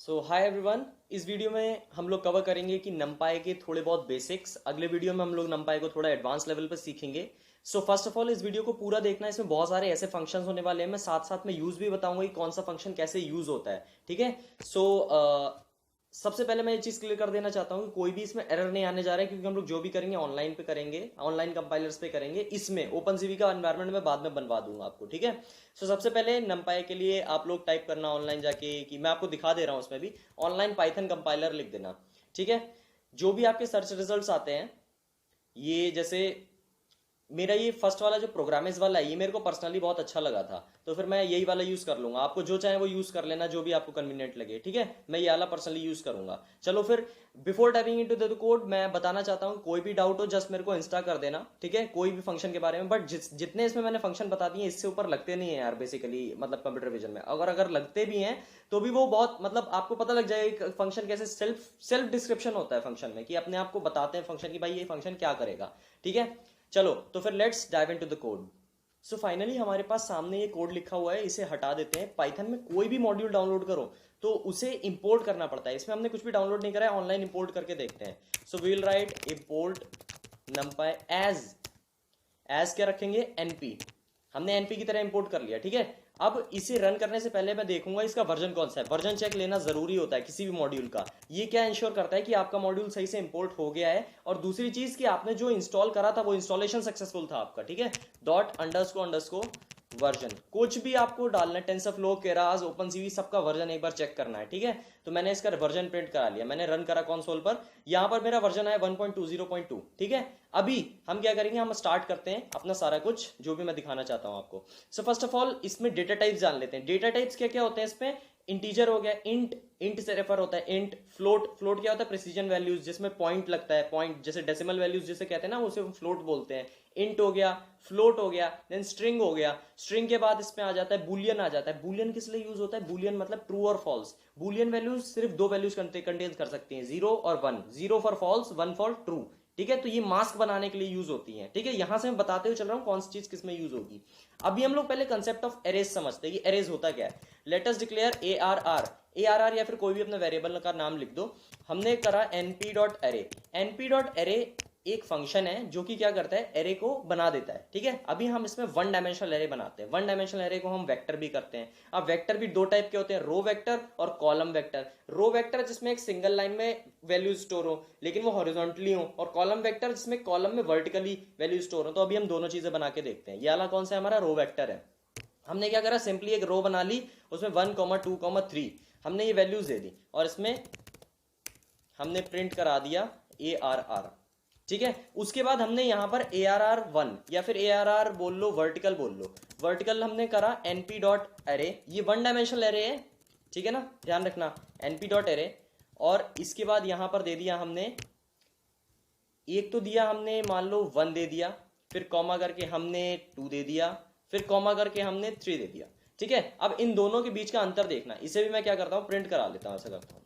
सो hi everyone. इस video में हम लोग कवर करेंगे कि नमपाई के थोड़े बहुत बेसिक्स। अगले वीडियो में हम लोग नमपाई को थोड़ा एडवांस लेवल पर सीखेंगे। सो फर्स्ट ऑफ ऑल इस वीडियो को पूरा देखना है, इसमें बहुत सारे ऐसे फंक्शंस होने वाले हैं। मैं साथ साथ में यूज भी बताऊंगा कि कौन सा फंक्शन कैसे यूज होता है। ठीक है। सो सबसे पहले मैं ये चीज क्लियर कर देना चाहता हूँ कि कोई भी इसमें एरर नहीं आने जा रहा है, क्योंकि हम लोग जो भी करेंगे ऑनलाइन पे करेंगे, ऑनलाइन कंपाइलर्स पे करेंगे। इसमें ओपन का एनवायरनमेंट में बाद में बनवा दूंगा आपको। ठीक है। सो सबसे पहले नमपाई के लिए आप लोग टाइप करना ऑनलाइन जाके, कि मैं आपको दिखा दे रहा हूँ उसमें भी, ऑनलाइन पाइथन कंपाइलर लिख देना। ठीक है। जो भी आपके सर्च रिजल्ट्स आते हैं, ये जैसे मेरा ये फर्स्ट वाला जो प्रोग्रामिंग वाला है, ये मेरे को पर्सनली बहुत अच्छा लगा था, तो फिर मैं यही वाला यूज कर लूंगा। आपको जो चाहे वो यूज कर लेना, जो भी आपको कन्वीनियंट लगे। ठीक है। मैं ये वाला पर्सनली यूज करूंगा। चलो फिर before typing into the code मैं बताना चाहता हूँ, कोई भी डाउट हो जस्ट मेरे को इंस्टा कर देना। ठीक है। कोई भी फंक्शन के बारे में, बट जितने इसमें मैंने फंक्शन बता दिए इससे ऊपर लगते नहीं है यार बेसिकली, मतलब कंप्यूटर विजन में अगर लगते भी हैं तो भी वो बहुत, मतलब आपको पता लग जाएगा फंक्शन कैसे सेल्फ डिस्क्रिप्शन होता है फंक्शन में, कि अपने आप को बताते हैं फंक्शन की भाई ये फंक्शन क्या करेगा। ठीक है। चलो तो फिर let's dive into the code. So finally हमारे पास सामने ये कोड लिखा हुआ है, इसे हटा देते हैं। पाइथन में कोई भी मॉड्यूल डाउनलोड करो तो उसे इंपोर्ट करना पड़ता है। इसमें हमने कुछ भी डाउनलोड नहीं करा है, ऑनलाइन इंपोर्ट करके देखते हैं। So we will write import numpy as क्या रखेंगे, एनपी। हमने एनपी की तरह इंपोर्ट कर लिया। ठीक है। अब इसे रन करने से पहले मैं देखूंगा इसका वर्जन कौन सा है। वर्जन चेक लेना जरूरी होता है किसी भी मॉड्यूल का। ये क्या इंश्योर करता है कि आपका मॉड्यूल सही से इंपोर्ट हो गया है, और दूसरी चीज कि आपने जो इंस्टॉल करा था वो इंस्टॉलेशन सक्सेसफुल था आपका। ठीक है। डॉट अंडरस्कोर वर्जन कुछ भी आपको डालना है, टेंसरफ्लो, केरास, ओपनसीवी, सबका वर्जन एक बार चेक करना है। ठीक है। तो मैंने इसका वर्जन प्रिंट करा लिया, मैंने रन करा कंसोल पर। यहां पर मेरा वर्जन आया 1.20.2। ठीक है। अभी हम क्या करेंगे, हम स्टार्ट करते हैं अपना सारा कुछ जो भी मैं दिखाना चाहता हूं आपको। सो फर्स्ट ऑफ ऑल इसमें डेटा टाइप्स जान लेते हैं। डेटा टाइप्स क्या क्या होते हैं इसमें। इंटीजर हो गया, इंट से रेफर होता है इंट। फ्लोट क्या होता है, प्रिसीजन वैल्यूज जिसमें पॉइंट लगता है, पॉइंट जैसे डेसिमल वैल्यूज जिसे कहते हैं ना, उसे फ्लोट बोलते हैं। इंट हो गया, फ्लोट हो गया, देन स्ट्रिंग हो गया। स्ट्रिंग के बाद इसमें आ जाता है बुलियन आ जाता है। बुलियन किस लिए यूज होता है, बुलियन मतलब ट्रू और फॉल्स। बुलियन वैल्यूज सिर्फ दो वैल्यूज कंटेन कर सकती हैं, 0 और 1। 0 फॉर फॉल्स, 1 फॉर ट्रू। ठीक है। तो ये मास्क बनाने के लिए यूज होती है। ठीक है। यहां से मैं बताते हुए चल रहा हूं कौन सी चीज किसमें यूज होगी। अभी हम लोग पहले कंसेप्ट ऑफ एरेज समझते हैं कि एरेज होता क्या है। लेट अस डिक्लेयर ARR या फिर कोई भी अपने वेरिएबल का नाम लिख दो। हमने करा np.array। np.array एक फंक्शन है जो कि क्या करता है, एरे को बना देता है। ठीक है। अभी हम इसमें वन डायमेंशनल एरे बनाते हैं। वन डायमेंशनल एरे को हम वेक्टर भी करते हैं। अब वेक्टर भी दो टाइप के होते हैं, रो वेक्टर और कॉलम वेक्टर। रो वेक्टर जिसमें एक सिंगल लाइन में वैल्यू स्टोर हो लेकिन वो हॉरिजॉन्टली हो, और कॉलम वेक्टर जिसमें कॉलम में वर्टिकली वैल्यू स्टोर हो। तो अभी हम दोनों चीजें बना के देखते हैं। ये वाला कौन सा है, हमारा रो वेक्टर है। हमने क्या करा, सिंपली एक रो बना ली, उसमें 1, 2, 3 हमने ये वैल्यूज दे दी, और इसमें हमने प्रिंट करा दिया ARR। ठीक है। उसके बाद हमने यहां पर ARR1 या फिर ARR बोल लो, वर्टिकल बोल लो। वर्टिकल हमने करा np.array। ये वन डायमेंशनल एरे है। ठीक है ना, ध्यान रखना np.array। और इसके बाद यहां पर दे दिया हमने, एक तो दिया हमने मान लो 1 दे दिया, फिर कॉमा करके हमने 2 दे दिया, फिर कॉमा करके हमने 3 दे दिया। ठीक है। अब इन दोनों के बीच का अंतर देखना, इसे भी मैं क्या करता हूं, प्रिंट करा लेता हूं। ऐसा करता हूं,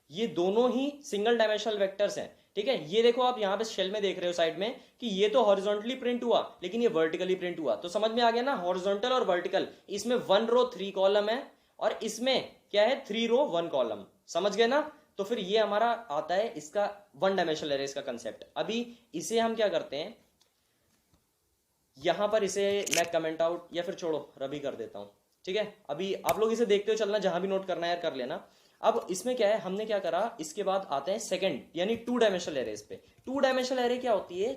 ये दोनों ही सिंगल डायमेंशनल वेक्टर्स हैं। ठीक है। ये देखो आप यहां पे शेल में देख रहे हो साइड में कि ये तो हॉरिजॉन्टली प्रिंट हुआ लेकिन ये वर्टिकली प्रिंट हुआ। तो समझ में आ गया ना, हॉरिजॉन्टल और वर्टिकल। इसमें 1 रो 3 कॉलम है, और इसमें क्या है, 3 रो 1 कॉलम। समझ गए ना। तो फिर ये हमारा आता है इसका वन डायमेंशनल एरे का कंसेप्ट। अभी इसे हम क्या करते हैं, यहां पर इसे मैं कमेंट आउट या फिर छोड़ो रबी कर देता हूं। ठीक है। अभी आप लोग इसे देखते हो चलना, जहां भी नोट करना है यार कर लेना। अब इसमें क्या है, हमने क्या करा, इसके बाद आते हैं सेकंड यानी 2 डायमेंशनल एरेज पे। 2 डायमेंशनल एरे क्या होती है,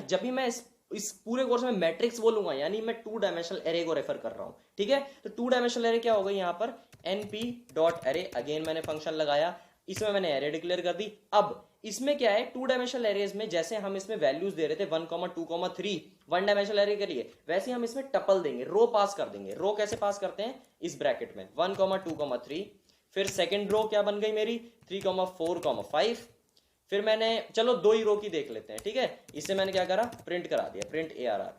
जब भी मैं इस पूरे कोर्स में मैट्रिक्स बोलूंगा यानी मैं 2 डायमेंशनल एरे को रेफर कर रहा हूं। ठीक है। तो 2 डायमेंशनल एरे क्या होगा, यहां पर np.array, अगेन मैंने फंक्शन लगाया, इसमें मैंने एरे डिक्लेयर कर दी। अब इसमें क्या है, 2 डायमेंशनल एरेज में जैसे हम इसमें वैल्यूज दे रहे थे 1, 2, 3 वन डायमेंशनल एरे के लिए, वैसे हम इसमें टपल देंगे, रो पास कर देंगे। रो कैसे पास करते हैं, इस ब्रैकेट में 1, 2, 3। फिर सेकंड रो क्या बन गई मेरी, 3, 4, 5। फिर मैंने, चलो 2 ही रो की देख लेते हैं। ठीक है। इससे मैंने क्या करा, प्रिंट करा दिया, प्रिंट ARR।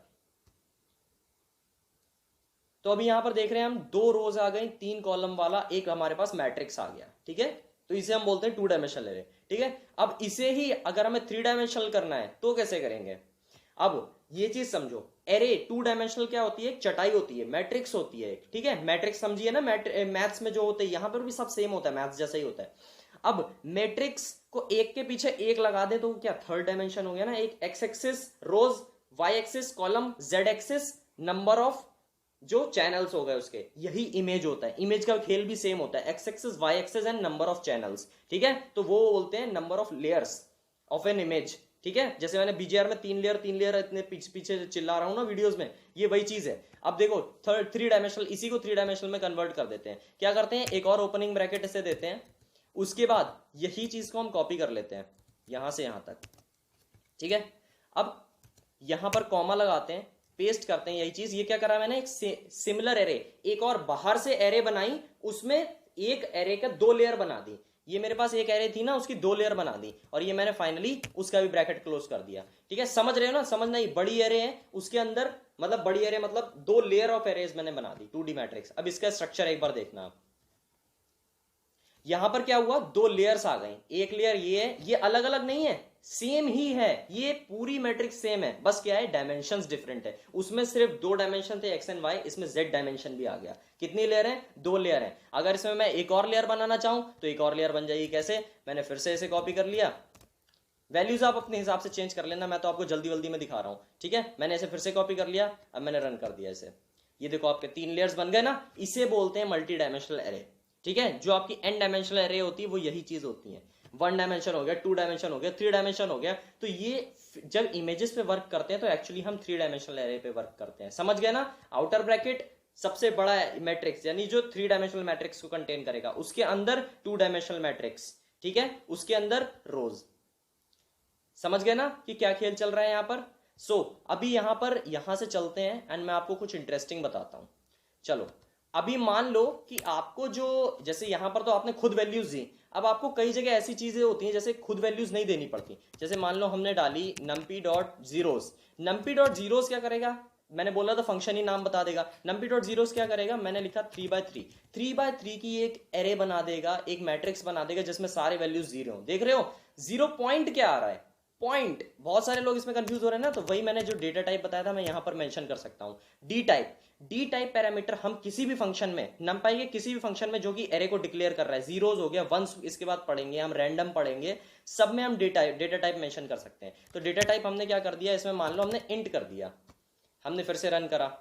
तो अभी यहां पर देख रहे हैं हम 2 रोज आ गई, 3 कॉलम वाला एक हमारे पास मैट्रिक्स आ गया। ठीक है। तो इसे हम बोलते हैं 2 डायमेंशनल एरे। ठीक है। अब इसे ही अगर हमें 3 डायमेंशनल करना है तो कैसे करेंगे, अब ये चीज समझो, एरे टू डायमेंशनल क्या होती है, चटाई होती है, मैट्रिक्स होती है, ठीक है, मैट्रिक्स समझिए ना, मैथ्स में जो होते हैं यहां पर भी सब सेम होता है, मैथ्स जैसा ही होता है। अब मैट्रिक्स को एक के पीछे एक लगा दे तो क्या थर्ड डायमेंशन हो गया ना, एक X axis rows, Y axis column, Z axis number of जो चैनल्स हो गए उसके, यही इमेज होता है। इमेज का खेल भी सेम होता है, X axis Y axis and number of channels, ठीक है, तो वो बोलते हैं number of layers of an image, ठीक है। जैसे मैंने बीजीआर में तीन लेयर इतने पीछे चिल्ला रहा हूं ना वीडियोस में, ये वही चीज है। अब देखो थ्री डायमेंशनल, इसी को थ्री डायमेंशनल में कन्वर्ट कर देते हैं। क्या करते हैं, एक और ओपनिंग ब्रैकेट इसे देते हैं, उसके बाद यही चीज को हम कॉपी कर लेते हैं यहां से यहां तक, ठीक है। अब यहां पर कॉमा लगाते हैं, पेस्ट करते हैं यही चीज। ये क्या करा मैंने, एक सिमिलर एरे, एक और बाहर से एरे बनाई, उसमें एक एरे का दो लेयर बना दी। ये मेरे पास एक एरे थी ना, उसकी दो लेयर बना दी, और ये मैंने फाइनली उसका भी ब्रैकेट क्लोज कर दिया, ठीक है। समझ रहे हो ना, समझना ही, बड़ी एरे है उसके अंदर, मतलब बड़ी एरे मतलब दो लेयर ऑफ एरेज मैंने बना दी 2D मैट्रिक्स। अब इसका स्ट्रक्चर एक बार देखना आप, यहां पर क्या हुआ, दो लेयर्स आ गई, एक लेयर ये है, ये अलग अलग नहीं है, सेम ही है, ये पूरी मैट्रिक्स सेम है, बस क्या है डायमेंशंस डिफरेंट है। उसमें सिर्फ दो डायमेंशन थे एक्स एंड वाई, इसमें जेड डायमेंशन भी आ गया। कितनी लेयर है, दो लेयर है। अगर इसमें मैं एक और लेयर बनाना चाहूं तो एक और लेयर बन जाएगी। कैसे, मैंने फिर से इसे कॉपी कर लिया, वैल्यूज आप अपने हिसाब से चेंज कर लेना, मैं तो आपको जल्दी जल्दी में दिखा रहा हूं, ठीक है। मैंने इसे फिर से कॉपी कर लिया, अब मैंने रन कर दिया इसे, ये देखो आपके तीन लेयर्स बन गए ना। इसे बोलते हैं मल्टी डायमेंशनल एरे, ठीक है। जो आपकी एन डायमेंशनल एरे होती है वो यही चीज होती है। वन डायमेंशन हो गया, टू डायमेंशन हो गया, थ्री डायमेंशन हो गया। तो ये जब इमेजेस पे वर्क करते हैं तो एक्चुअली हम थ्री डायमेंशनल एरे पे वर्क करते हैं, समझ गए ना। आउटर ब्रैकेट सबसे बड़ा मैट्रिक्स, यानी जो थ्री डायमेंशनल मैट्रिक्स को कंटेन करेगा, उसके अंदर टू डायमेंशनल मैट्रिक्स, ठीक है, उसके अंदर रोज। समझ गए ना कि क्या खेल चल रहा है यहां पर। अभी यहां से चलते हैं एंड मैं आपको कुछ इंटरेस्टिंग बताता हूं। चलो, अभी मान लो कि आपको जो, जैसे यहां पर तो आपने खुद वैल्यूज दी, अब आपको कई जगह ऐसी चीजें होती हैं जैसे खुद वैल्यूज नहीं देनी पड़ती। जैसे मान लो हमने डाली numpy dot zeros, numpy dot zeros क्या करेगा, मैंने बोला था फंक्शन ही नाम बता देगा। numpy डॉट जीरोस क्या करेगा, मैंने लिखा 3x3 की एक एरे बना देगा, एक मैट्रिक्स बना देगा जिसमें सारे वैल्यूज जीरो हो। देख रहे हो, जीरो पॉइंट क्या आ रहा है, पॉइंट। बहुत सारे लोग इसमें कंफ्यूज हो रहे हैं ना, तो वही मैंने जो डेटा टाइप बताया था मैं यहां पर मेंशन कर सकता हूं, डी टाइप पैरामीटर। हम किसी भी फंक्शन में, numpy के किसी भी फंक्शन में जो कि एरे को डिक्लेयर कर रहा है, जीरोस हो गया, वंस इसके बाद पढ़ेंगे हम, रैंडम पढ़ेंगे, सब में हम डेटा टाइप मेंशन कर सकते हैं। तो डेटा टाइप हमने क्या कर दिया इसमें, मान लो हमने इंट कर दिया, हमने फिर से रन करा,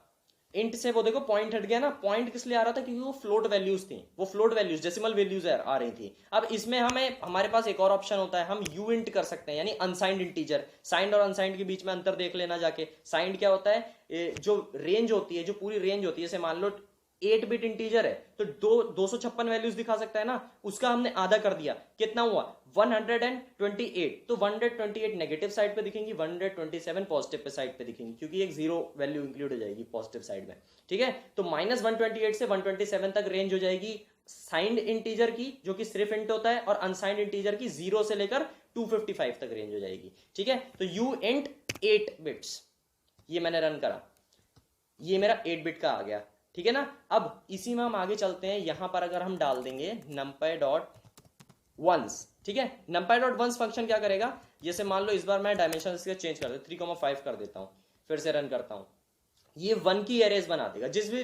इंट से वो देखो पॉइंट हट गया ना। पॉइंट किस लिए आ रहा था, क्योंकि वो फ्लोट वैल्यूज थी, वो फ्लोट वैल्यूज डेसिमल वैल्यूज आ रही थी। अब इसमें हमारे पास एक और ऑप्शन होता है, हम यू इंट कर सकते हैं, यानी अनसाइंड इंटीजर। साइंड और अनसाइंड के बीच में अंतर देख लेना जाके। साइंड क्या होता है, जो रेंज होती है, जो पूरी रेंज होती है, जैसे मान लो 8 बिट इंटीजर है तो 256 वैल्यूज दिखा सकता है ना, उसका हमने आधा कर दिया, कितना हुआ 128। तो 128 नेगेटिव साइड पे दिखेंगी, 127 पॉजिटिव पे साइड पे दिखेंगी, क्योंकि एक जीरो वैल्यू इंक्लूड हो जाएगी पॉजिटिव साइड में, ठीक है। तो -128 से 127 तक रेंज हो जाएगी साइंड इंटीजर की, जो कि सिर्फ इंट होता है, और अनसाइंड इंटीजर की 0 से लेकर 255 तक रेंज हो जाएगी, ठीक है। तो यू इंट 8 बिट्स, ये मैंने रन करा, ये मेरा 8 बिट का आ गया, ठीक है ना। अब इसी में हम आगे चलते हैं, यहां पर अगर हम डाल देंगे numpy डॉट वंस, ठीक है। numpy डॉट वंस फंक्शन क्या करेगा, जैसे मान लो इस बार मैं डायमेंशन इसके चेंज कर देता 3,5 कर देता हूं, फिर से रन करता हूं, ये 1 की एरेज बना देगा। जिस भी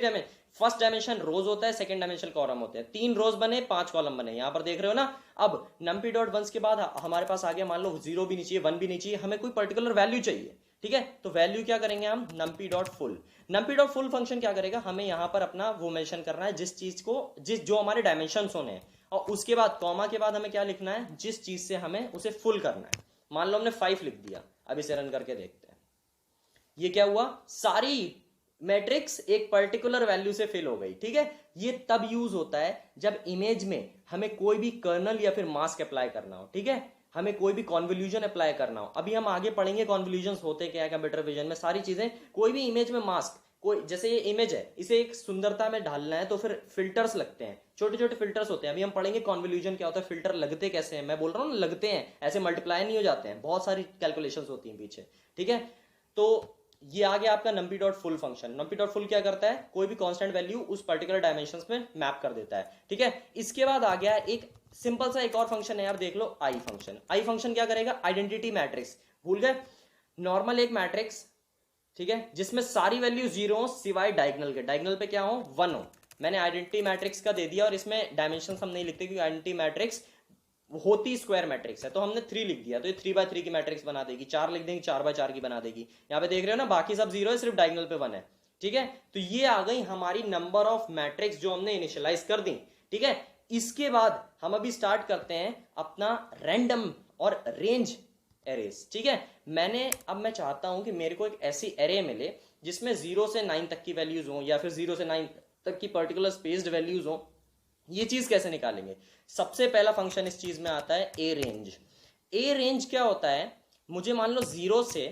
फर्स्ट डायमेंशन रोज होता है, सेकंड डायमेंशन कॉलम होते हैं, 3 रोज बने 5 कॉलम बने, यहां पर देख रहे हो ना। अब numpy डॉट वंस के बाद हमारे पास आ गया, मान लो 0 भी नहीं चाहिए, 1 भी नहीं चाहिए, हमें कोई पर्टिकुलर वैल्यू चाहिए, ठीक है। तो वैल्यू क्या करेंगे हम, numpy डॉट फुल फंक्शन क्या करेगा, हमें यहां पर अपना वो मेंशन करना है जिस चीज को, जो हमारे डायमेंशंस होने हैं, और उसके बाद कॉमा के बाद हमें क्या लिखना है, जिस चीज से हमें उसे फुल करना है। मान लो हमने 5 लिख दिया, अब इसे रन करके देखते हैं, ये क्या हुआ, सारी मैट्रिक्स एक पर्टिकुलर वैल्यू से फिल हो गई, ठीक है। ये तब यूज होता है जब इमेज में हमें कोई भी कर्नल या फिर मास्क अप्लाई करना हो, ठीक है, हमें कोई भी कॉन्वोल्यूशन अप्लाई करना हो। अभी हम आगे पढ़ेंगे कॉन्वोल्यूशंस होते क्या है कंप्यूटर विजन में, सारी चीजें। कोई भी इमेज में मास्क, कोई जैसे ये इमेज है, इसे एक सुंदरता में ढालना है तो फिर फिल्टर्स लगते हैं, छोटे छोटे फिल्टर्स होते हैं। अभी हम पढ़ेंगे कॉन्वोल्यूशन क्या होता है, फिल्टर लगते कैसे हैं, मैं बोल रहा हूँ ना, लगते हैं, ऐसे मल्टीप्लाई नहीं हो जाते हैं, बहुत सारी कैलकुलेशंस होती हैं पीछे, ठीक है। तो ये आ गया आपका numpy dot full function. numpy dot full क्या करता है, कोई भी कांस्टेंट वैल्यू उस पर्टिकुलर डायमेंशंस में मैप कर देता है, ठीक है। इसके बाद आ गया एक सिंपल सा एक और फंक्शन है यार, देख लो, आई फंक्शन। आई फंक्शन क्या करेगा, आइडेंटिटी मैट्रिक्स, भूल गए, नॉर्मल एक मैट्रिक्स, ठीक है, जिसमें सारी वैल्यू जीरो हो सिवाय डायगोनल के, डायगोनल पे क्या हो, 1 हो। मैंने आइडेंटिटी मैट्रिक्स का दे दिया और इसमें डायमेंशन हम नहीं लिखते क्योंकि आइडेंटिटी मैट्रिक्स होती स्क्वायर मैट्रिक्स है, तो हमने 3 लिख दिया, तो ये 3x3 की मैट्रिक्स बना देगी। 4 लिख देंगे, 4x4 की बना देगी। यहाँ पे देख रहे हो ना, बाकी सब जीरो है, सिर्फ डायगोनल पे 1 है, ठीक है। तो ये आ गई हमारी नंबर ऑफ मैट्रिक्स जो हमने इनिशियलाइज कर दी, ठीक है। इसके बाद हम अभी स्टार्ट करते हैं अपना रैंडम और रेंज एरेज, ठीक है। मैं चाहता हूं कि मेरे को एक ऐसी एरे मिले जिसमें 0 से 9 तक की वैल्यूज हो, या फिर 0 से 9 तक की पर्टिकुलर स्पेस्ड वैल्यूज हो। ये चीज कैसे निकालेंगे? सबसे पहला फंक्शन इस चीज में आता है ए रेंज। ए रेंज क्या होता है? मुझे मान लो 0 से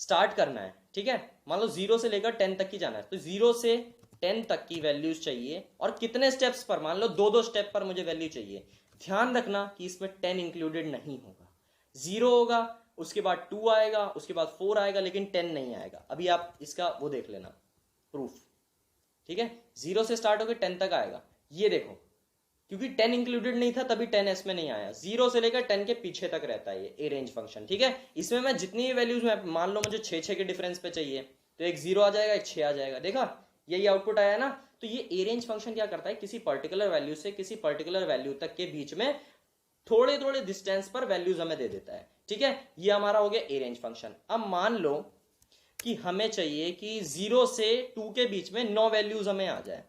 स्टार्ट करना है, ठीक है, मान लो 0 से लेकर 10 तक की जाना है, तो 0 से 10 तक की वैल्यूज चाहिए, और कितने स्टेप्स पर? मान लो 2-2 स्टेप पर मुझे वैल्यू चाहिए। ध्यान रखना कि इसमें 10 इंक्लूडेड नहीं होगा। 0 होगा, उसके बाद 2 आएगा, उसके बाद 4 आएगा, लेकिन 10 नहीं आएगा। अभी आप इसका वो देख लेना प्रूफ, ठीक है। 0 से स्टार्ट होकर 10 तक आएगा, ये देखो, क्योंकि 10 इंक्लूडेड नहीं था तभी 10s में नहीं आया। 0 से लेकर 10 के पीछे तक रहता है ये ए रेंज फंक्शन, ठीक है। इसमें मैं जितनी भी वैल्यूज में, मान लो मुझे 6-6 के डिफरेंस पे चाहिए, तो एक 0 आ जाएगा, एक 6 आ जाएगा, देखा, यही आउटपुट आया ना। तो ये ए रेंज फंक्शन क्या करता है? किसी पर्टिकुलर वैल्यू से किसी पर्टिकुलर वैल्यू तक के बीच में थोड़े थोड़े डिस्टेंस पर वैल्यूज हमें दे देता है, ठीक है। ये हमारा हो गया ए रेंज फंक्शन। अब मान लो कि हमें चाहिए कि 0 से 2 के बीच में 9 वैल्यूज हमें आ जाए,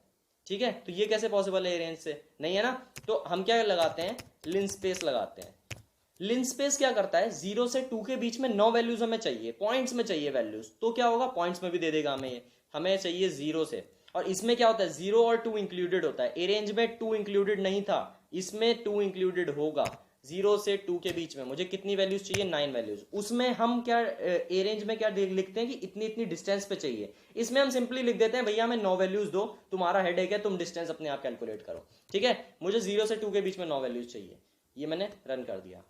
ठीक है। तो ये कैसे पॉसिबल है? रेंज से नहीं है ना, तो हम क्या लगाते हैं? लिनस्पेस लगाते हैं। लिनस्पेस क्या करता है? 0 से 2 के बीच में 9 वैल्यूज हमें चाहिए, पॉइंट्स में चाहिए वैल्यूज, तो क्या होगा? पॉइंट्स में भी दे देगा हमें चाहिए 0 से। और इसमें क्या होता है? 0 और 2 इंक्लूडेड होता है। ए रेंज में 2 इंक्लूडेड नहीं था, इसमें 2 इंक्लूडेड होगा। 0 से 2 के बीच में मुझे कितनी वैल्यूज चाहिए? 9 वैल्यूज। उसमें हम क्या ए रेंज में क्या लिखते हैं कि इतनी इतनी डिस्टेंस पे चाहिए। इसमें हम सिंपली लिख देते हैं भैया हमें 9 वैल्यूज दो, तुम्हारा हेडेक है, तुम डिस्टेंस अपने आप कैलकुलेट करो, ठीक है। मुझे 0 से 2 के बीच में 9 वैल्यूज चाहिए, ये मैंने रन कर दिया।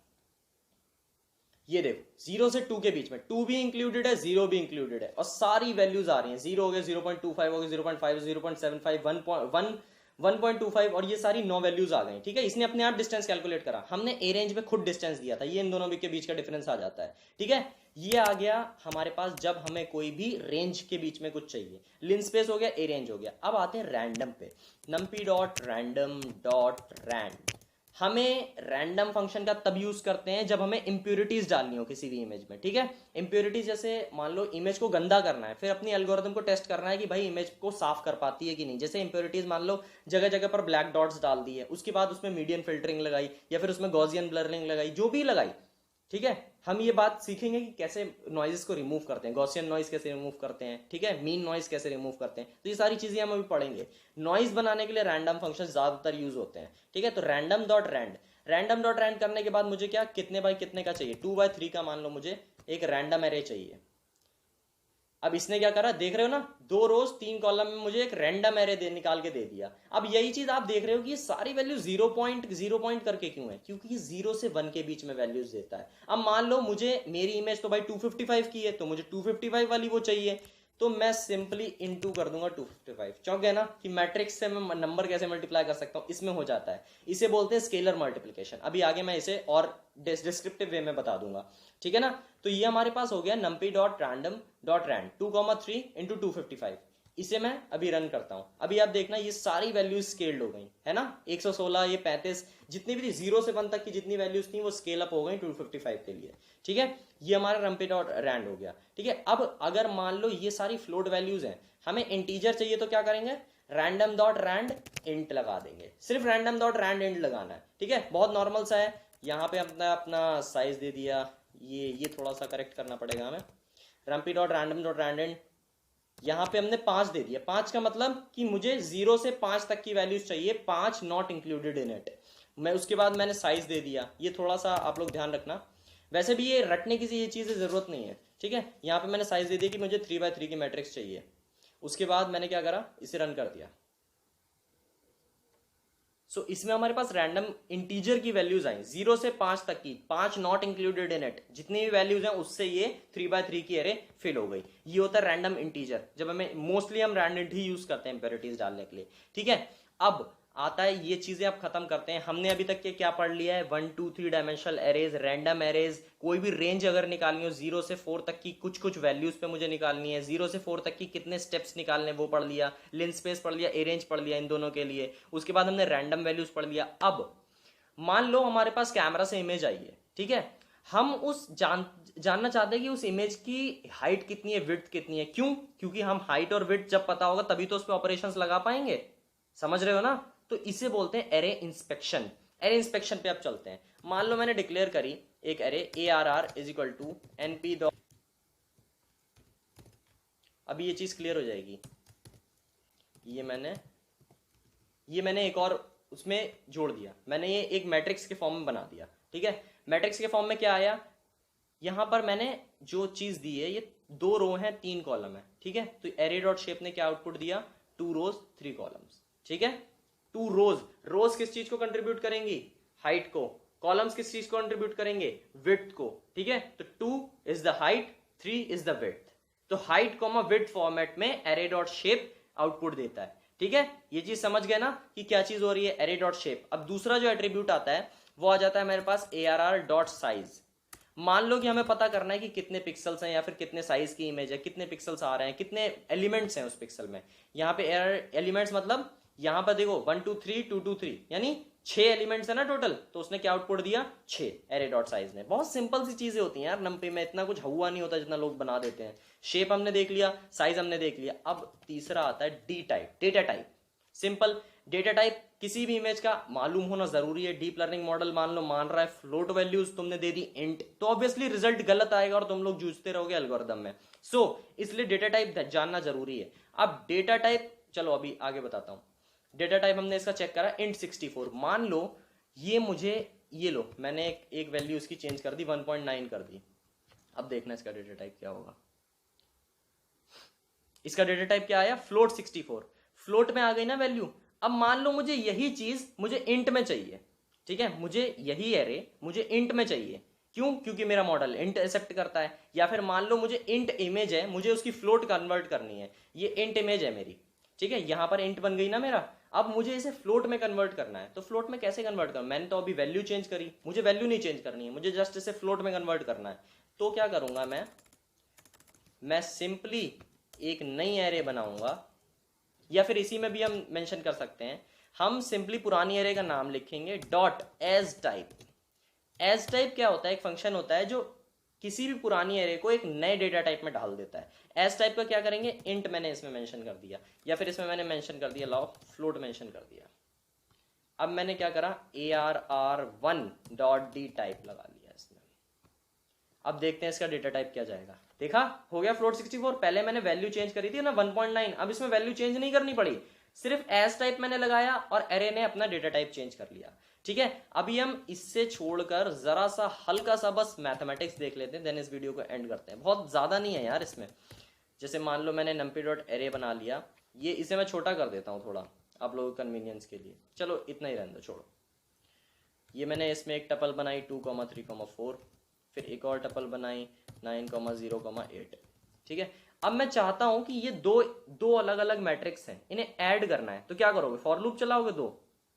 ये देखो 0 से 2 के बीच में 2 भी इंक्लूडेड है, 0 भी इंक्लूडेड है, और सारी वैल्यूज आ रही हैं। 0 हो गया, 0.25 हो गया, 0.5, 0.75, 1.25, और ये सारी 9 वैल्यूज आ गई, ठीक है। इसने अपने आप डिस्टेंस कैलकुलेट करा, हमने ए रेंज में खुद डिस्टेंस दिया था, ये इन दोनों के बीच का डिफरेंस आ जाता है, ठीक है। ये आ गया हमारे पास जब हमें कोई भी रेंज के बीच में कुछ चाहिए। लिनस्पेस हो गया, ए रेंज हो गया। अब आते हैं रैंडम पे। numpy dot random dot rand. हमें रैंडम फंक्शन का तब यूज करते हैं जब हमें इंप्योरिटीज डालनी हो किसी भी इमेज में, ठीक है। इंप्योरिटीज जैसे मान लो इमेज को गंदा करना है, फिर अपनी एल्गोरिथम को टेस्ट करना है कि भाई इमेज को साफ कर पाती है कि नहीं। जैसे इंप्योरिटीज मान लो जगह जगह पर ब्लैक डॉट्स डाल दी है, उसके बाद उसमें मीडियन फिल्टरिंग लगाई, या फिर उसमें गॉसियन ब्लरिंग लगाई, जो भी लगाई, ठीक है। हम ये बात सीखेंगे कि कैसे नॉइजेस को रिमूव करते हैं, गॉसियन नॉइज कैसे रिमूव करते हैं, ठीक है, मीन नॉइज कैसे रिमूव करते हैं। तो ये सारी चीजें हम अभी पढ़ेंगे। नॉइज बनाने के लिए रैंडम फंक्शन ज्यादातर यूज होते हैं, ठीक है। तो रैंडम डॉट रैंड करने के बाद मुझे क्या, कितने बाय कितने का चाहिए? 2x3 का मान लो मुझे एक रैंडम एरे चाहिए। अब इसने क्या करा, देख रहे हो ना, 2 रोज 3 कॉलम में मुझे एक रैंडम एरे निकाल के दे दिया। अब यही चीज आप देख रहे हो कि ये सारी वैल्यू 0 करके क्यों है? क्योंकि ये 0 से 1 के बीच में वैल्यूज देता है। अब मान लो मुझे मेरी इमेज तो भाई 255 की है, तो मुझे 255 वाली वो चाहिए, तो मैं सिंपली इनटू कर दूंगा 255। चौंक गए ना कि मैट्रिक्स से मैं नंबर कैसे मल्टीप्लाई कर सकता हूं? इसमें हो जाता है, इसे बोलते हैं स्केलर मल्टीप्लिकेशन। अभी आगे मैं इसे और डिस्क्रिप्टिव वे में बता दूंगा, ठीक है ना। तो ये हमारे पास हो गया numpy dot random dot rand 2,3 into 255। इसे मैं अभी रन करता हूं। अभी आप देखना ये सारी वैल्यूज स्केल्ड हो गई है ना, 116, ये 35, जितनी भी थी 0 से 1 तक की जितनी वैल्यूज थी वो स्केल अप हो गई 255 के लिए, ठीक है। ये हमारा numpy डॉट रैंड हो गया, ठीक है। अब अगर मान लो ये सारी फ्लोट वैल्यूज हैं, हमें इंटीजर चाहिए, तो क्या करेंगे? रैंडम डॉट रैंड इंट लगा देंगे। सिर्फ रैंडम डॉट रैंड इंट लगाना है, ठीक है। बहुत नॉर्मल सा है। यहाँ पे अपना साइज दे दिया, ये थोड़ा सा करेक्ट करना पड़ेगा हमें। numpy dot random dot randint, यहाँ पे हमने 5 दे दिया। 5 का मतलब कि मुझे 0 से 5 तक की वैल्यूज चाहिए, 5 नॉट इंक्लूडेड इन इट। मैं उसके बाद मैंने साइज दे दिया, ये थोड़ा सा आप लोग ध्यान रखना। वैसे भी ये रटने की ये चीज़ जरूरत नहीं है, ठीक है। यहाँ पे मैंने साइज दे दिया कि मुझे 3x3 की मैट्रिक्स चाहिए। उसके बाद मैंने क्या करा, इसे रन कर दिया। सो इसमें हमारे पास रैंडम इंटीजर की वैल्यूज आई 0 से 5 तक की, 5 नॉट इंक्लूडेड इन इट, जितनी भी वैल्यूज हैं उससे ये 3x3 की एरे फिल हो गई। ये होता है रैंडम इंटीजर, जब हमें मोस्टली हम रैंडम ही यूज करते हैं इंपेरिटीज डालने के लिए, ठीक है। अब आता है, ये चीजें आप खत्म करते हैं। हमने अभी तक के क्या पढ़ लिया है, 1 2 3 डायमेंशनल एरेज, रैंडम एरेज, कोई भी रेंज अगर निकालनी हो 0 से 4 तक की कुछ कुछ वैल्यूज पे मुझे निकालनी है, 0 से 4 तक की कितने स्टेप्स निकालने वो पढ़ लिया, लिन स्पेस पढ़ लिया, एरेंज पढ़ लिया इन दोनों के लिए। उसके बाद हमने रैंडम वैल्यूज पढ़ लिया। अब मान लो हमारे पास कैमरा से इमेज आई है, ठीक है, हम उस जानना चाहते हैं कि उस इमेज की हाइट कितनी है, विड्थ कितनी है। क्यों? क्योंकि हम हाइट और विड्थ जब पता होगा तभी तो उस पर ऑपरेशंस लगा पाएंगे। समझ रहे हो ना? तो इसे बोलते हैं एरे इंस्पेक्शन। एरे इंस्पेक्शन पे अब चलते हैं। मान लो मैंने डिक्लेयर करी एक array ARR is equal to NP। अभी ये चीज क्लियर हो जाएगी। ये मैंने एक और उसमें जोड़ दिया, मैंने ये एक मैट्रिक्स के फॉर्म में बना दिया, ठीक है। मैट्रिक्स के फॉर्म में क्या आया, यहां पर मैंने जो चीज दी है, ये 2 रो हैं 3 कॉलम है, ठीक है। तो एरे डॉट शेप ने क्या आउटपुट दिया, 2 रोज 3 कॉलम्स, ठीक है। 2 रोज किस चीज को कंट्रीब्यूट करेंगी, हाइट को। कॉलम्स किस चीज को कंट्रीब्यूट करेंगे, विड्थ को, ठीक है। तो 2 is the height, 3 is the width. तो हाइट कॉमा विड्थ फॉर्मेट में एरे डॉट शेप आउटपुट देता है, ठीक है। ये चीज समझ गए ना कि क्या चीज हो रही है, एरे डॉट शेप। अब दूसरा जो एट्रीब्यूट आता है वो आ जाता है मेरे पास ARR डॉट साइज। मान लो कि हमें पता करना है कि कितने पिक्सल्स हैं या फिर कितने साइज की इमेज है, कितने पिक्सल्स आ रहे हैं, कितने एलिमेंट्स हैं उस पिक्सल में। यहाँ पे एलिमेंट्स मतलब यहाँ पर देखो 1 2 3 2 2 3 यानी 6 एलिमेंट्स है ना टोटल। तो उसने क्या आउटपुट दिया, 6, एरे डॉट साइज ने। बहुत सिंपल सी चीजें होती हैं यार नंपी में, इतना कुछ हुआ नहीं होता जितना लोग बना देते हैं। शेप हमने देख लिया, साइज हमने देख लिया। अब तीसरा आता है D type, data type. Simple, data type किसी भी इमेज का मालूम होना जरूरी है। डीप लर्निंग मॉडल मान लो मान रहा है फ्लोट वैल्यूज, तुमने दे दी इंट, तो ऑब्वियसली रिजल्ट गलत आएगा और तुम लोग जूझते रहोगे एल्गोरिदम में। इसलिए डेटा टाइप जानना जरूरी है। अब डेटा टाइप, चलो अभी आगे बताता हूं। डेटा टाइप हमने इसका चेक करा, int 64। मान लो ये मुझे, ये लो मैंने एक वैल्यू इसकी चेंज कर दी, 1.9 कर दी। अब देखना इसका डेटा टाइप क्या होगा। इसका डेटा टाइप क्या आया, फ्लोट 64। फ्लोट में आ गई ना वैल्यू। अब मान लो मुझे यही चीज मुझे इंट में चाहिए, ठीक है। मुझे यही एरे मुझे इंट में चाहिए। क्यों? क्योंकि मेरा मॉडल इंट एक्सेप्ट करता है। या फिर मान लो मुझे इंट इमेज है, मुझे उसकी फ्लोट कन्वर्ट करनी है। ये इंट इमेज है मेरी, ठीक है। यहां पर इंट बन गई ना मेरा। अब मुझे इसे फ्लोट में कन्वर्ट करना है। तो फ्लोट में कैसे कन्वर्ट करना, मैंने तो अभी वैल्यू चेंज करी, मुझे वैल्यू नहीं चेंज करनी है, मुझे जस्ट इसे फ्लोट में कन्वर्ट करना है। तो क्या करूंगा मैं सिंपली एक नई एरे बनाऊंगा, या फिर इसी में भी हम मेंशन कर सकते हैं। हम सिंपली पुरानी एरे का नाम लिखेंगे dot astype. Astype क्या होता है, एक फंक्शन होता है जो किसी भी पुरानी एरे को एक नए डेटा टाइप में डाल देता है। एज टाइप का क्या करेंगे, इंट मैंने इसमें मेंशन कर दिया, या फिर इसमें मैंने मेंशन कर दिया लॉ फ्लोट मेंशन कर दिया। अब मैंने क्या करा, ARR1 डॉट डी टाइप लगा लिया इसमें। अब देखते हैं इसका डेटा टाइप क्या जाएगा। देखा, हो गया फ्लोट 64। पहले मैंने वैल्यू चेंज करी थी ना 1.9, अब इसमें वैल्यू चेंज नहीं करनी पड़ी, सिर्फ एज टाइप मैंने लगाया और एरे ने अपना डेटा टाइप चेंज कर लिया, ठीक है। अभी हम इससे छोड़कर जरा सा हल्का सा बस मैथमेटिक्स देख लेते हैं, देन इस वीडियो को एंड करते हैं। बहुत ज्यादा नहीं है यार इसमें। जैसे मान लो मैंने numpy डॉट एरे बना लिया, ये इसे मैं छोटा कर देता हूँ थोड़ा आप लोगों के कन्वीनियंस के लिए, चलो इतना ही रहने दो, छोड़ो। ये मैंने इसमें एक टपल बनाई 2, 3, 4, फिर एक और टपल बनाई 9, 0, 8, ठीक है। अब मैं चाहता हूं कि ये दो अलग अलग मैट्रिक्स हैं, इन्हें ऐड करना है। तो क्या करोगे, फॉर लूप चलाओगे?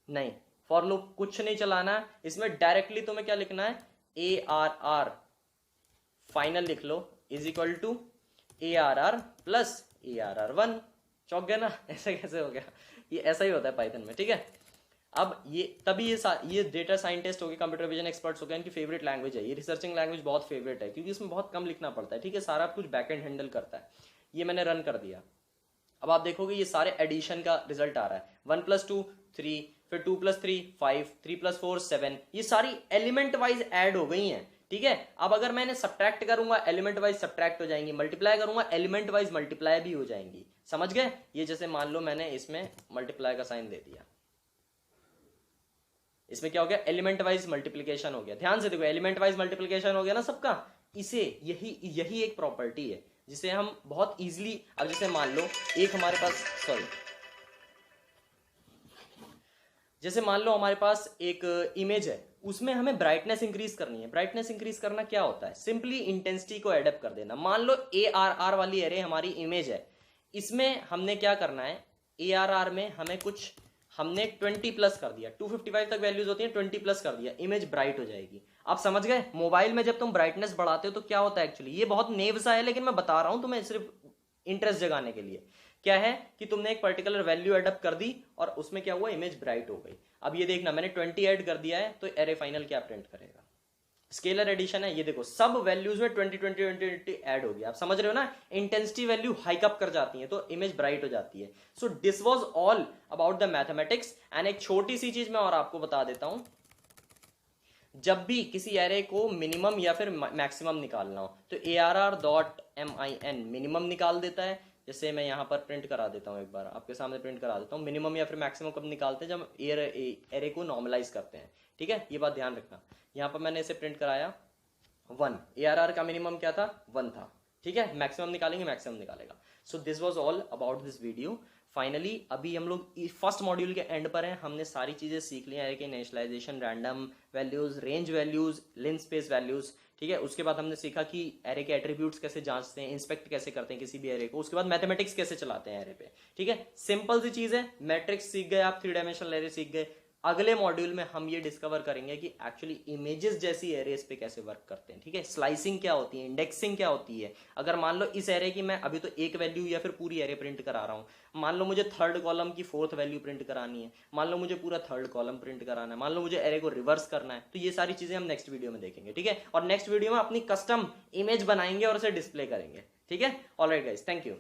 नहीं, फॉर लूप कुछ नहीं चलाना। इसमें डायरेक्टली तुम्हें क्या लिखना है, ARR फाइनल लिख लो is equal to ARR plus ARR1। चौक गया ना, ऐसे कैसे हो गया, ये ऐसा ही होता है पाइथन में, ठीक है। अब ये तभी ये डेटा साइंटिस्ट हो गए, कंप्यूटर विजन एक्सपर्ट्स हो गए, इनकी फेवरेट लैंग्वेज है ये। रिसर्चिंग लैंग्वेज बहुत फेवरेट है क्योंकि इसमें बहुत कम लिखना पड़ता है, ठीक है। सारा कुछ बैकएंड हैंडल करता है। ये मैंने रन कर दिया। अब आप देखोगे ये सारे एडिशन का रिजल्ट आ रहा है। 1 + 2 3, फिर 2 + 3 5, 3 + 4 7। ये सारी एलिमेंट वाइज ऐड हो गई हैं, ठीक है। अब अगर मैंने सब्ट्रैक्ट करूंगा, एलिमेंट वाइज सब्ट्रैक्ट हो जाएंगी, मल्टीप्लाई करूंगा, एलिमेंट वाइज मल्टीप्लाई भी हो जाएंगी। समझ गए? ये जैसे मान लो मैंने इसमें मल्टीप्लाई का साइन दे दिया, इसमें क्या हो गया, एलिमेंट वाइज मल्टीप्लीकेशन हो गया। ध्यान से देखो, एलिमेंट वाइज मल्टीप्लीकेशन हो गया ना सबका। इसे यही एक प्रॉपर्टी है जिसे हम बहुत इजीली, अब जैसे मान लो एक हमारे पास, जैसे मान लो हमारे पास एक इमेज है, उसमें हमें ब्राइटनेस इंक्रीज करनी है। ब्राइटनेस इंक्रीज करना क्या होता है, सिंपली इंटेंसिटी को एडअप कर देना। मान लो ARR वाली एरे हमारी इमेज है, इसमें हमने क्या करना है, ARR में हमें कुछ हमने 20 प्लस कर दिया, 255 तक वैल्यूज होती हैं, 20 प्लस कर दिया, इमेज ब्राइट हो जाएगी। आप समझ गए? मोबाइल में जब तुम ब्राइटनेस बढ़ाते हो तो क्या होता है एक्चुअली, ये बहुत नेव सा है लेकिन मैं बता रहा हूं तुम्हें सिर्फ इंटरेस्ट जगाने के लिए। क्या है कि तुमने एक पर्टिकुलर वैल्यू एडअप कर दी और उसमें क्या हुआ, इमेज ब्राइट हो गई। अब ये देखना, मैंने 20 ऐड कर दिया है तो एरे फाइनल क्या प्रिंट करेगा, स्केलर एडिशन है, ये देखो सब वैल्यूज में 20 20 20 20 ऐड हो गया। आप समझ रहे हो ना, इंटेंसिटी वैल्यू हाइक अप कर जाती है तो इमेज ब्राइट हो जाती है। So this was all about the mathematics. And एक छोटी सी चीज मैं और आपको बता देता हूं, जब भी किसी एरे को मिनिमम या फिर मैक्सिमम निकालना हो तो ARR.MIN मिनिमम निकाल देता है। जैसे मैं यहाँ पर प्रिंट करा देता हूँ, एक बार आपके सामने प्रिंट करा देता हूँ। मिनिमम या फिर मैक्सिमम कब निकालते हैं, जब एरे को नॉर्मलाइज करते हैं। ठीक है, ये बात ध्यान रखना। यहाँ पर मैंने इसे प्रिंट कराया 1, ARR का मिनिमम क्या था, 1 था। ठीक है, मैक्सिमम निकालेंगे, मैक्सिमम निकालेगा। So this was all about this video. Finally अभी हम लोग फर्स्ट मॉड्यूल के एंड पर हैं। हमने सारी चीजें सीख ली हैं, कि initialization, random values, range values, linspace values. ठीक है, उसके बाद हमने सीखा कि एरे के एट्रीब्यूट्स कैसे जांचते हैं, इंस्पेक्ट कैसे करते हैं किसी भी एरे को। उसके बाद मैथमेटिक्स कैसे चलाते हैं एरे पे। ठीक है, सिंपल सी चीज है, मैट्रिक्स सीख गए आप, 3 डायमेंशनल एरे सीख गए। अगले मॉड्यूल में हम ये डिस्कवर करेंगे कि एक्चुअली इमेजेस जैसी एरेस पे कैसे वर्क करते हैं। ठीक है, स्लाइसिंग क्या होती है, इंडेक्सिंग क्या होती है। अगर मान लो इस एरे की मैं अभी तो एक वैल्यू या फिर पूरी एरे प्रिंट करा रहा हूं, मान लो मुझे थर्ड कॉलम की 4th वैल्यू प्रिंट करानी है, मान लो मुझे पूरा थर्ड कॉलम प्रिंट कराना है, मान लो मुझे एरे को रिवर्स करना है, तो ये सारी चीजें हम नेक्स्ट वीडियो में देखेंगे। ठीक है, और नेक्स्ट वीडियो में अपनी कस्टम इमेज बनाएंगे और उसे डिस्प्ले करेंगे। ठीक है, ऑलराइट गाइस, थैंक यू।